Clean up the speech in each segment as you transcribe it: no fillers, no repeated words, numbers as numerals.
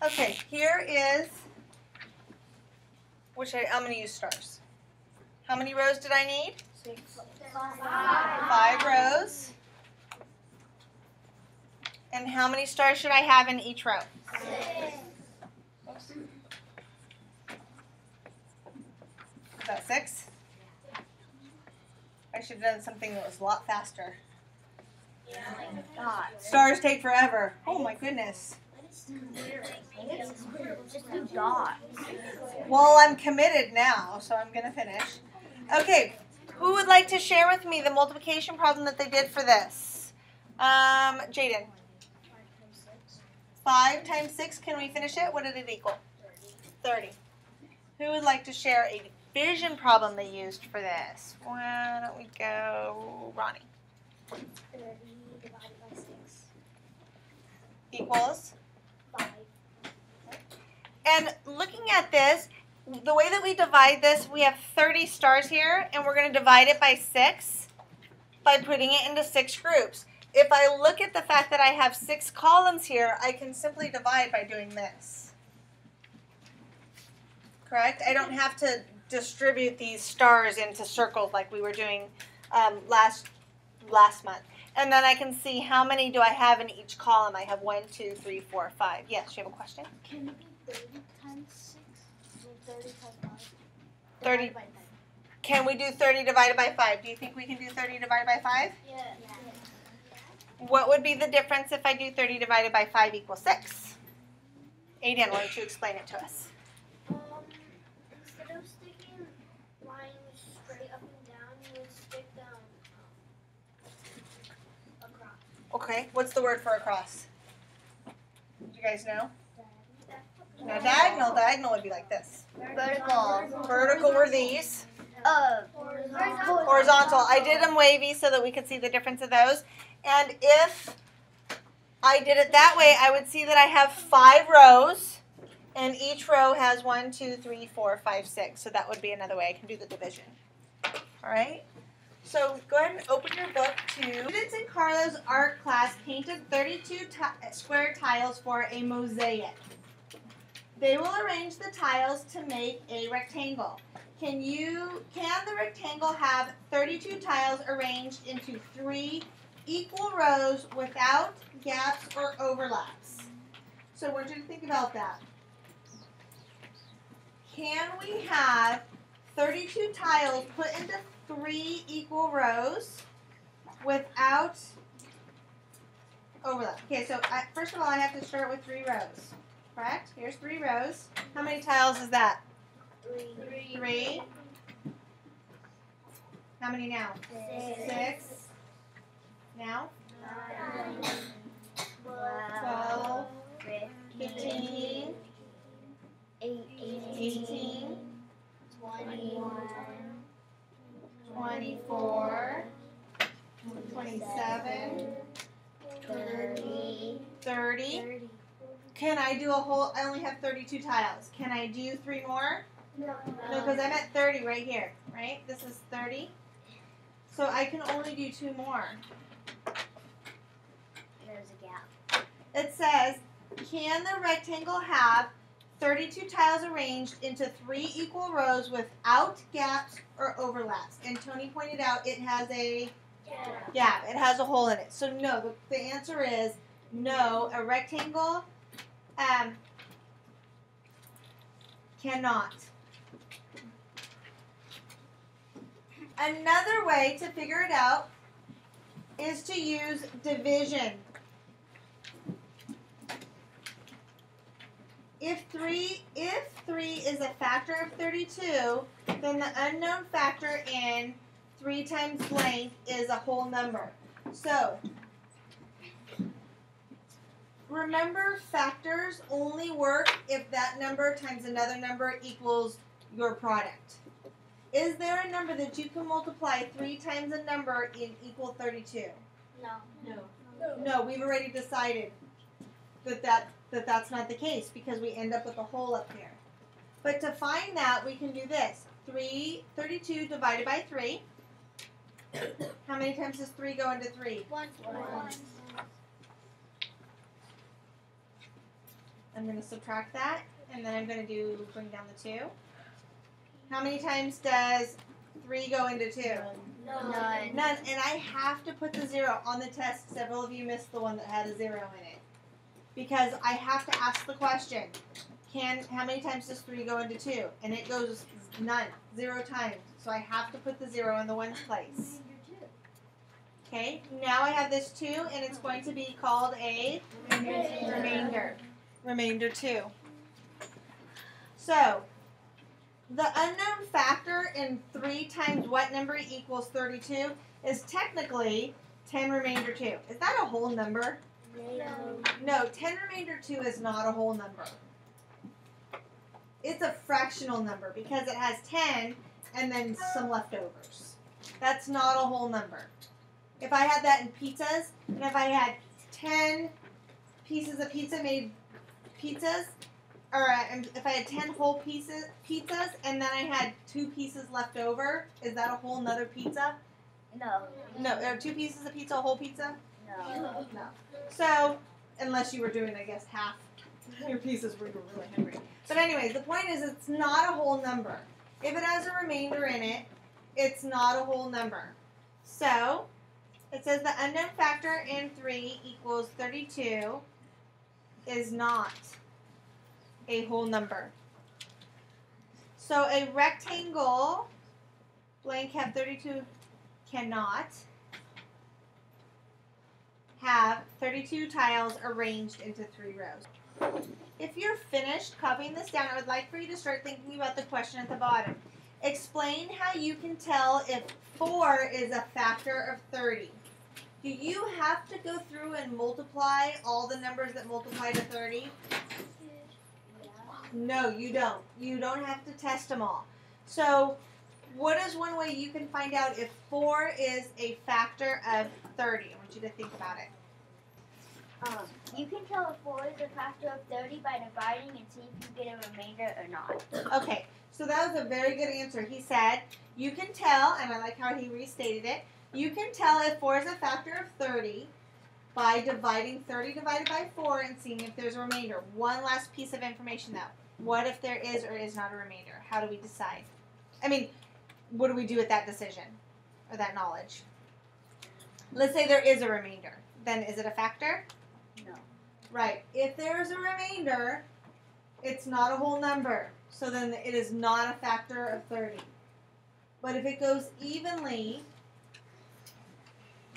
Okay, here is, I'm going to use stars. How many rows did I need? 6. 5 rows. And how many stars should I have in each row? 6. Is that 6? I should have done something that was a lot faster. Stars take forever. Oh my goodness. Just do dots. Well, I'm committed now, so I'm going to finish. Okay, who would like to share with me the multiplication problem that they did for this? Jaden. 5 times 6, can we finish it? What did it equal? 30. Who would like to share a division problem they used for this? Why don't we go, Ronnie? 30 divided by 6. Equals? 5. And looking at this, the way that we divide this, we have 30 stars here, and we're going to divide it by 6 by putting it into 6 groups. If I look at the fact that I have 6 columns here, I can simply divide by doing this. Correct? I don't have to distribute these stars into circles like we were doing last month. And then I can see how many do I have in each column. I have 1, 2, 3, 4, 5. Yes, you have a question? Can it be 30 times 6? 30 times 5? 30. Can we do 30 divided by 5? Do you think we can do 30 divided by 5? Yeah. What would be the difference if I do 30 divided by 5 equals 6? Aiden, why don't you explain it to us? Instead of sticking lines straight up and down, you would stick them across. Okay, what's the word for across? Do you guys know? No, diagonal. Diagonal would be like this. Vertical. Vertical were these. Horizontal. Horizontal. I did them wavy so that we could see the difference of those. And if I did it that way, I would see that I have 5 rows, and each row has 1, 2, 3, 4, 5, 6. So that would be another way I can do the division. All right? So go ahead and open your book to students in Carlo's art class painted 32 square tiles for a mosaic. They will arrange the tiles to make a rectangle. Can the rectangle have 32 tiles arranged into 3 equal rows without gaps or overlaps? So I want you to think about that. Can we have 32 tiles put into 3 equal rows without overlap? Okay, so first of all, I have to start with 3 rows. Correct? Here's 3 rows. How many tiles is that? 3. How many now? 6. Now? 12. 15. 18. 24. 27. 30. Can I do I only have 32 tiles. Can I do 3 more? No. No, because I'm at 30 right here, right? This is 30. So I can only do 2 more. There's a gap. It says, can the rectangle have 32 tiles arranged into 3 equal rows without gaps or overlaps? And Tony pointed out it has a gap. It has a hole in it. So no, the answer is no, a rectangle cannot. Another way to figure it out is to use division. If 3 is a factor of 32, then the unknown factor in 3 times length is a whole number. So, remember, factors only work if that number times another number equals your product. Is there a number that you can multiply 3 times a number and equal 32? No. No, we've already decided that that's not the case because we end up with a hole up here. But to find that, we can do this. 32 divided by 3. How many times does 3 go into 3? 1. I'm going to subtract that, and then I'm going to bring down the 2. How many times does 3 go into 2? None. None. And I have to put the 0 on the test. Several of you missed the one that had a 0 in it. Because I have to ask the question, how many times does 3 go into 2? And it goes none, 0 times. So I have to put the 0 in the 1's place. Okay, now I have this 2, and it's going to be called a remainder. Remainder 2. So, the unknown factor in 3 times what number equals 32 is technically 10 remainder 2. Is that a whole number? No, 10 remainder 2 is not a whole number. It's a fractional number because it has 10 and then some leftovers. That's not a whole number. If I had that in pizzas, and if I had 10 pieces of pizza made pizzas, or if I had 10 whole pizzas, and then I had 2 pieces left over, is that a whole nother pizza? No. No, are 2 pieces of pizza a whole pizza? No. No. So, unless you were doing, I guess, half your pieces when you were really hungry. But anyways, the point is it's not a whole number. If it has a remainder in it, it's not a whole number. So, it says the unknown factor in 3 equals 32 is not a whole number. So a rectangle, blank have 32, cannot have 32 tiles arranged into 3 rows. If you're finished copying this down, I would like for you to start thinking about the question at the bottom. Explain how you can tell if 4 is a factor of 30. Do you have to go through and multiply all the numbers that multiply to 30? No, you don't. You don't have to test them all. So, what is one way you can find out if 4 is a factor of 30? I want you to think about it. You can tell if 4 is a factor of 30 by dividing and see if you get a remainder or not. Okay, so that was a very good answer. He said, you can tell, and I like how he restated it, you can tell if 4 is a factor of 30 by dividing 30 divided by 4 and seeing if there's a remainder. One last piece of information though. What if there is or is not a remainder? How do we decide? I mean, what do we do with that decision or that knowledge? Let's say there is a remainder. Then is it a factor? No. Right. If there is a remainder, it's not a whole number. So then it is not a factor of 30. But if it goes evenly,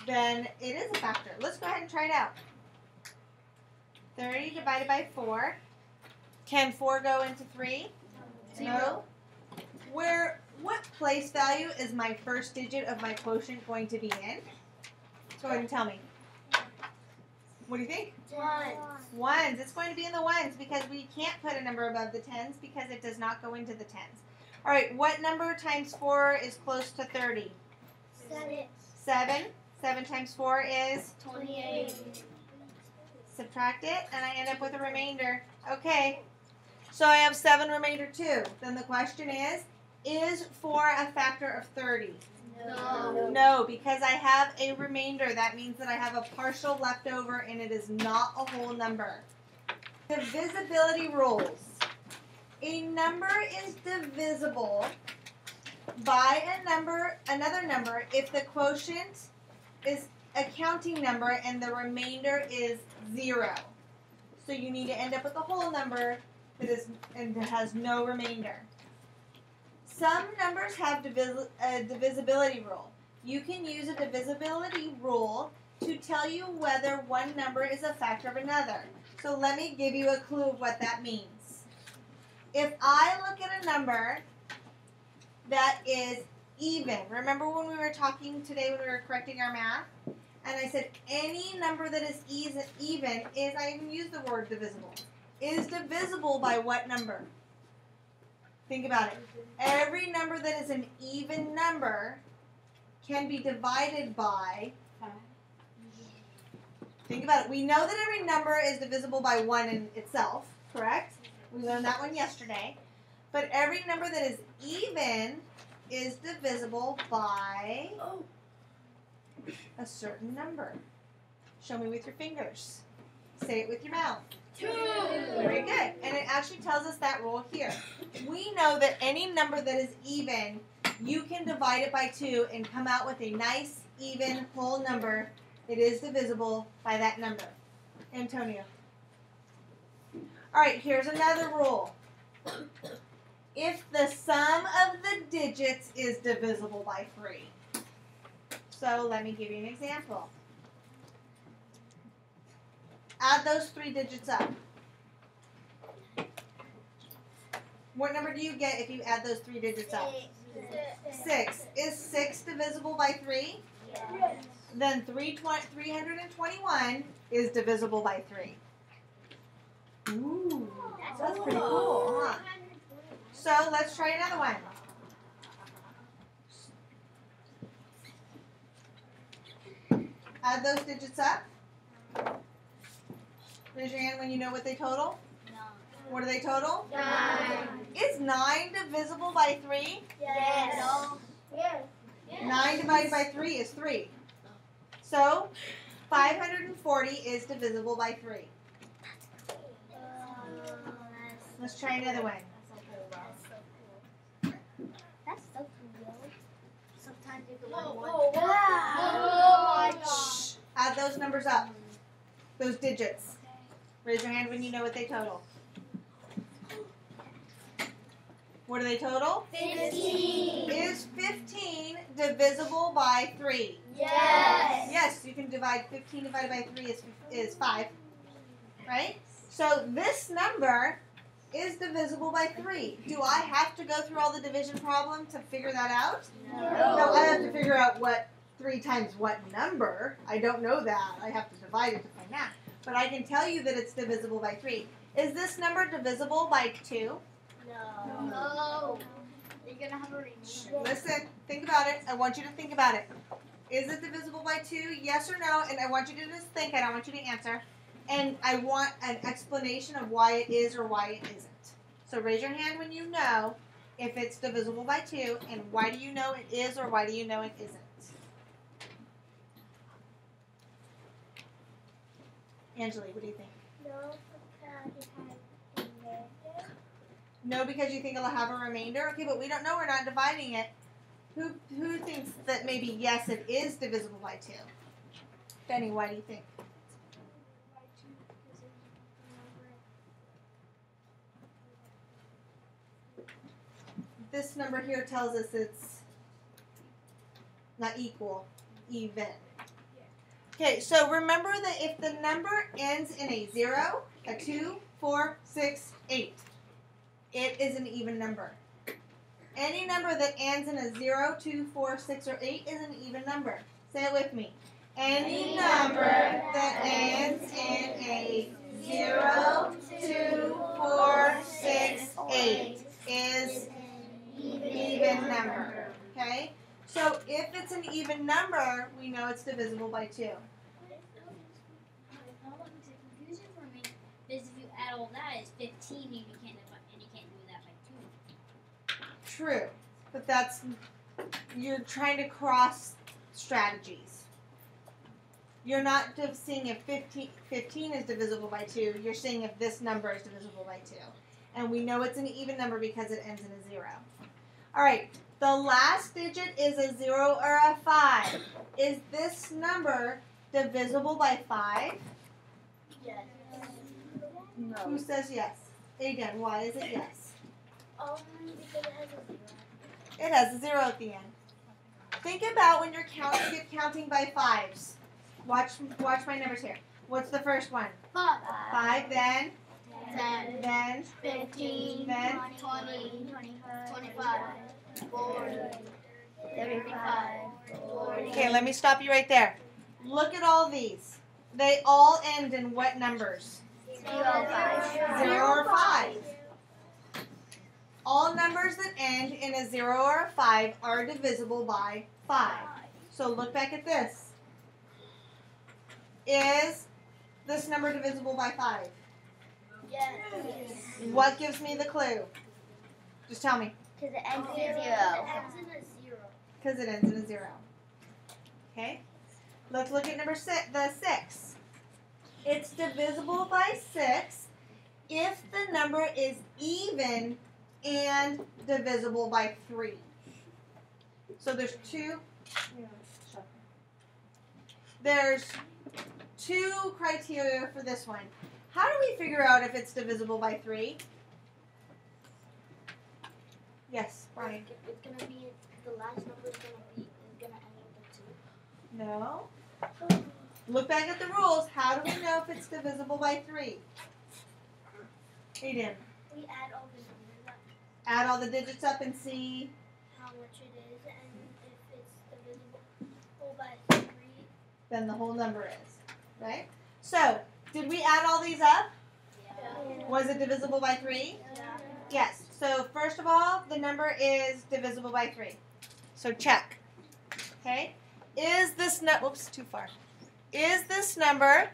then it is a factor. Let's go ahead and try it out. 30 divided by 4. Can 4 go into 3? No. What place value is my first digit of my quotient going to be in? Go ahead and tell me. What do you think? Ones. It's going to be in the ones because we can't put a number above the tens because it does not go into the tens. All right, what number times 4 is close to 30? 7. 7 times 4 is? 28. Subtract it, and I end up with a remainder. Okay, so I have 7 remainder 2. Then the question is 4 a factor of 30? No. No, because I have a remainder. That means that I have a partial left over, and it is not a whole number. Divisibility rules. A number is divisible by another number if the quotient is a counting number and the remainder is 0. So you need to end up with a whole number that has no remainder. Some numbers have a divisibility rule. You can use a divisibility rule to tell you whether one number is a factor of another. So let me give you a clue of what that means. If I look at a number that is even, remember when we were talking today when we were correcting our math? And I said any number that is even is, I even used the word divisible, is divisible by what number? Think about it. Every number that is an even number can be divided by, think about it. We know that every number is divisible by 1 in itself, correct? We learned that one yesterday. But every number that is even is divisible by a certain number. Show me with your fingers. Say it with your mouth. 2. Very good. And it actually tells us that rule here. We know that any number that is even, you can divide it by 2 and come out with a nice, even, whole number. It is divisible by that number. Antonio. All right, here's another rule. If the sum of the digits is divisible by 3. So let me give you an example. Add those 3 digits up. What number do you get if you add those 3 digits up? 6. Is 6 divisible by 3? Yes. Then 321 is divisible by 3. Ooh, that's pretty cool, huh? So let's try another one. Add those digits up. Raise your hand when you know what they total. What are they total? 9. Is 9 divisible by 3? Yes. 9 divided by 3 is 3. So 540 is divisible by 3. Let's try another one. That's so cool. Sometimes you can Shh. Add those numbers up. Those digits. Raise your hand when you know what they total. What do they total? 15. Is 15 divisible by 3? Yes. Yes, you can divide 15 divided by 3 is 5. Right? So this number is divisible by 3. Do I have to go through all the division problem to figure that out? No, I have to figure out what 3 times what number. I don't know that. I have to divide it to find that. But I can tell you that it's divisible by 3. Is this number divisible by 2? No. You're going to have a remainder. Listen, think about it. I want you to think about it. Is it divisible by 2? Yes or no? And I want you to just think. I don't want you to answer. And I want an explanation of why it is or why it isn't. So raise your hand when you know if it's divisible by 2, and why do you know it is or why do you know it isn't? Angeli, what do you think? No, because you think it'll have a remainder? Okay, but we don't know. We're not dividing it. Who thinks that maybe, yes, it is divisible by 2? Benny, why do you think? This number here tells us it's not equal, even. Okay, so remember that if the number ends in a 0, a 2, 4, 6, 8, it is an even number. Any number that ends in a 0, 2, 4, 6, or 8 is an even number. Say it with me. Any number that ends in a 0, 2, 4, 6, 8 is even number. Okay? So if it's an even number, we know it's divisible by 2. Confusion for me is if you add all that, it's 15 and you can't do that by 2. True. But you're trying to cross strategies. You're not just seeing if 15 is divisible by 2. You're seeing if this number is divisible by 2. And we know it's an even number because it ends in a 0. All right. The last digit is a 0 or a 5. Is this number divisible by 5? Yes. No. Who says yes? Aiden, why is it yes? Because it has a 0. It has a 0 at the end. Think about when you're counting by 5s. Watch my numbers here. What's the first one? 5. 5, then? 10. Then? 15. Then? 20. 25. 40. 35. 40. Okay, let me stop you right there. Look at all these. They all end in what numbers? 0, 5. 0 or 5. All numbers that end in a 0 or a 5 are divisible by 5. So look back at this. Is this number divisible by 5? Yes. What gives me the clue? Just tell me. Because it ends in a 0. Because it ends in a 0. Okay? Let's look at number 6, the 6. It's divisible by 6 if the number is even and divisible by 3. So there's two criteria for this one. How do we figure out if it's divisible by 3? Yes, Brian. It's gonna be the last number is gonna end with 2. No. Look back at the rules. How do we know if it's divisible by 3? Aiden. We add all the numbers up, Add all the digits up and see. how much it is, and if it's divisible by 3. Then the whole number is. Right? So, did we add all these up? Yeah. Was it divisible by 3? Yeah. Yes. So, first of all, the number is divisible by 3. So, check. Okay? Is this oops, too far. Is this number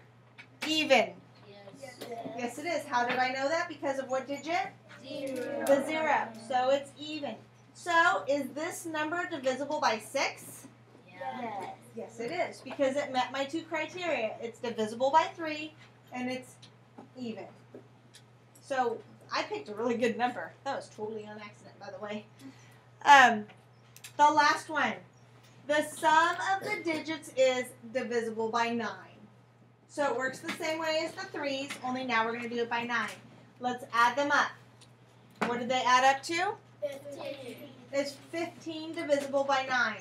even? Yes. Yes, it is. How did I know that? Because of what digit? 0. The 0. So, it's even. So, is this number divisible by 6? Yeah. Yes, it is. Because it met my 2 criteria. It's divisible by 3, and it's even. So, I picked a really good number. That was totally on accident, by the way. The last one. The sum of the digits is divisible by 9. So it works the same way as the 3's, only now we're going to do it by 9. Let's add them up. What did they add up to? 15. Is 15 divisible by 9?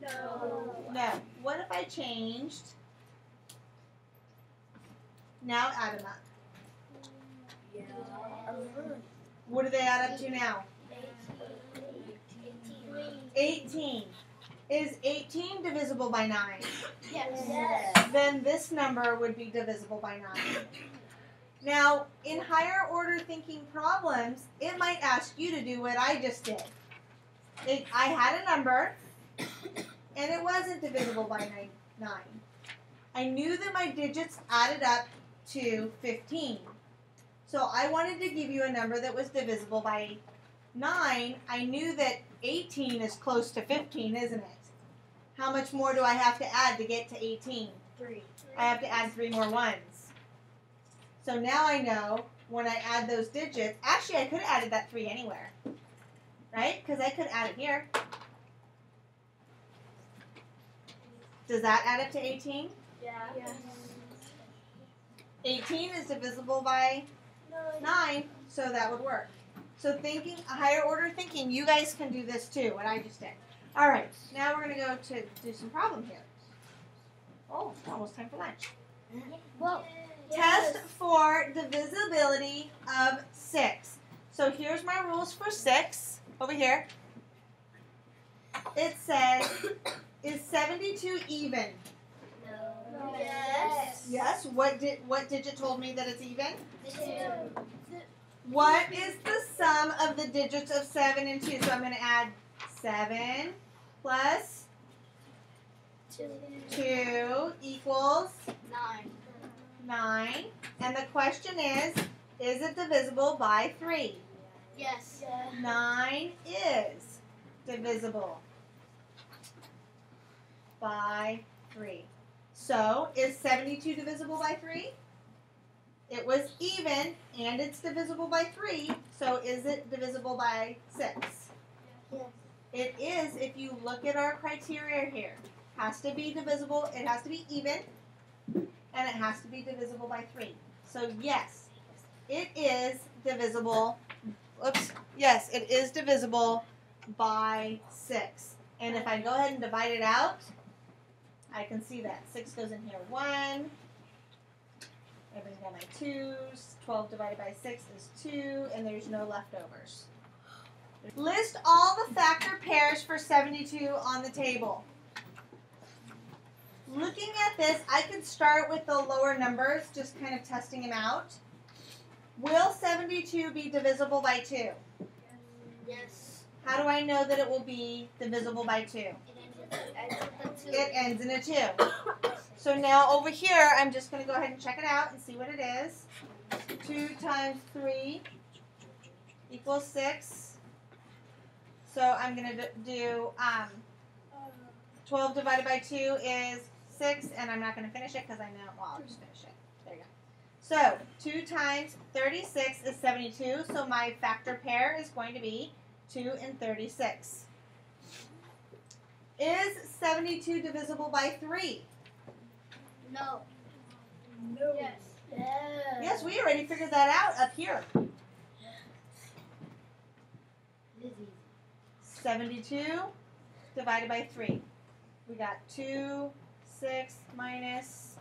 No. No. What if I changed? Now add them up. Yeah. What do they add up to now? 18. Is 18 divisible by 9? Yes. Then this number would be divisible by 9. Now, in higher order thinking problems, it might ask you to do what I just did. I had a number, and it wasn't divisible by 9. I knew that my digits added up to 15. So I wanted to give you a number that was divisible by 9. I knew that 18 is close to 15, isn't it? How much more do I have to add to get to 18? 3. I have to add 3 more ones. So now I know when I add those digits, actually I could have added that 3 anywhere, right? Because I could add it here. Does that add up to 18? Yeah. 18 is divisible by 9, so that would work. So thinking, higher order thinking, you guys can do this too, what I just did. All right, now we're going to go to do some problem here. Oh, it's almost time for lunch. Well, Test for divisibility of 6. So here's my rules for 6, over here. It says, is 72 even? No. Yes. Yes. What digit told me that it's even? 2. What is the sum of the digits of 7 and 2? So I'm going to add 7 plus 2 equals 9. And the question is it divisible by 3? Yes. 9 is divisible by 3. So, is 72 divisible by 3? It was even, and it's divisible by 3, so is it divisible by 6? Yes. It is if you look at our criteria here. Has to be divisible, it has to be even, and it has to be divisible by 3. So yes, it is divisible, yes, it is divisible by 6. And if I go ahead and divide it out, I can see that. 6 goes in here 1. I bring down my 2's. 12 divided by 6 is 2, and there's no leftovers. List all the factor pairs for 72 on the table. Looking at this, I could start with the lower numbers, just kind of testing them out. Will 72 be divisible by 2? Yes. How do I know that it will be divisible by 2? It ends in a 2. So now over here, I'm just going to go ahead and check it out and see what it is. 2 times 3 equals 6. So I'm going to do 12 divided by 2 is 6, and I'm not going to finish it because I know, well, I'll just finish it. So 2 times 36 is 72. So my factor pair is going to be 2 and 36. Is 72 divisible by 3? No. No. Yes. Yes, we already figured that out up here. This is easy. 72 divided by 3. We got 2, 6 minus,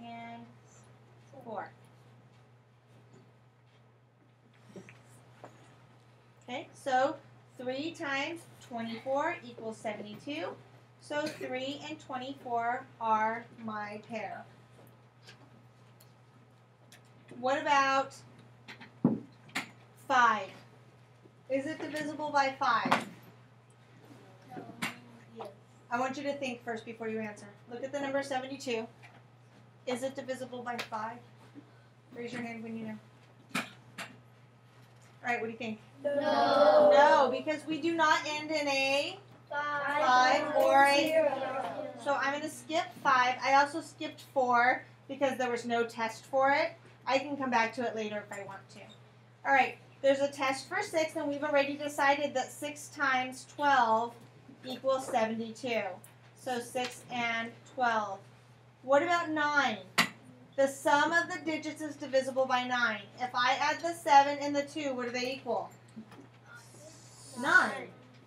and 4. Okay, so 3 times 24 equals 72. So 3 and 24 are my pair. What about 5? Is it divisible by 5? Yes. I want you to think first before you answer. Look at the number 72. Is it divisible by 5? Raise your hand when you know. All right, what do you think? No. No, because we do not end in a 5 or a 0. So I'm going to skip 5. I also skipped 4 because there was no test for it. I can come back to it later if I want to. All right, there's a test for 6, and we've already decided that 6 times 12 equals 72. So 6 and 12. What about 9? The sum of the digits is divisible by 9. If I add the 7 and the 2, what do they equal? 9.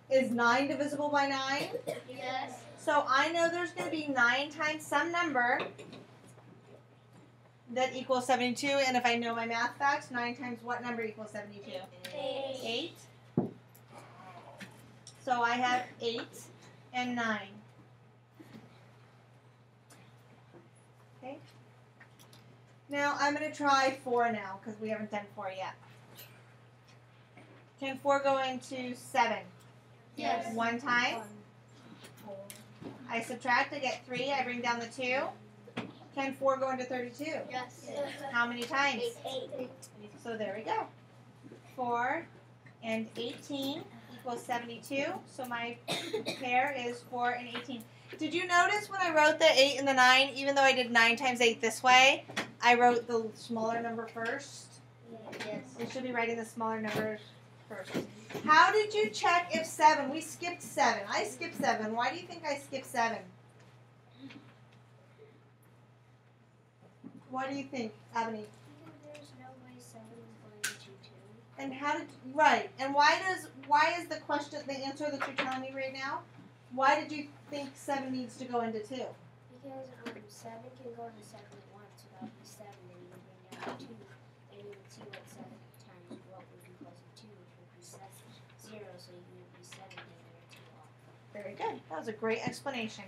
Is 9 divisible by 9? Yes. So I know there's going to be 9 times some number that equals 72. And if I know my math facts, 9 times what number equals 72? 8. So I have 8 and 9. Okay. Now I'm going to try 4 now because we haven't done 4 yet. Can 4 go into 7? Yes. 1 time. I subtract, I get 3. I bring down the 2. Can 4 go into 32? Yes. How many times? 8. So there we go. 4 and 18 equals 72. So my pair is 4 and 18. Did you notice when I wrote the 8 and the 9, even though I did 9 times 8 this way, I wrote the smaller number first? Yes. We should be writing the smaller numbers first. How did you check if 7? We skipped 7. I skipped 7. Why do you think I skipped 7? What do you think, Ebony? There's no way 7 is going to 2. And how did right? And why is the question the answer that you're telling me right now? Why did you think 7 needs to go into 2? Because 7 can go to 7 at once, so that would be 7. Then you can bring down 2. Then you would see what 7 times what would be equals to 2, which would be 0. So you would be 7 and there 2 off. Very good. That was a great explanation.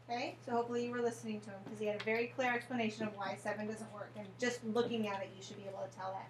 Okay, so hopefully you were listening to him because he had a very clear explanation of why 7 doesn't work. And just looking at it, you should be able to tell that.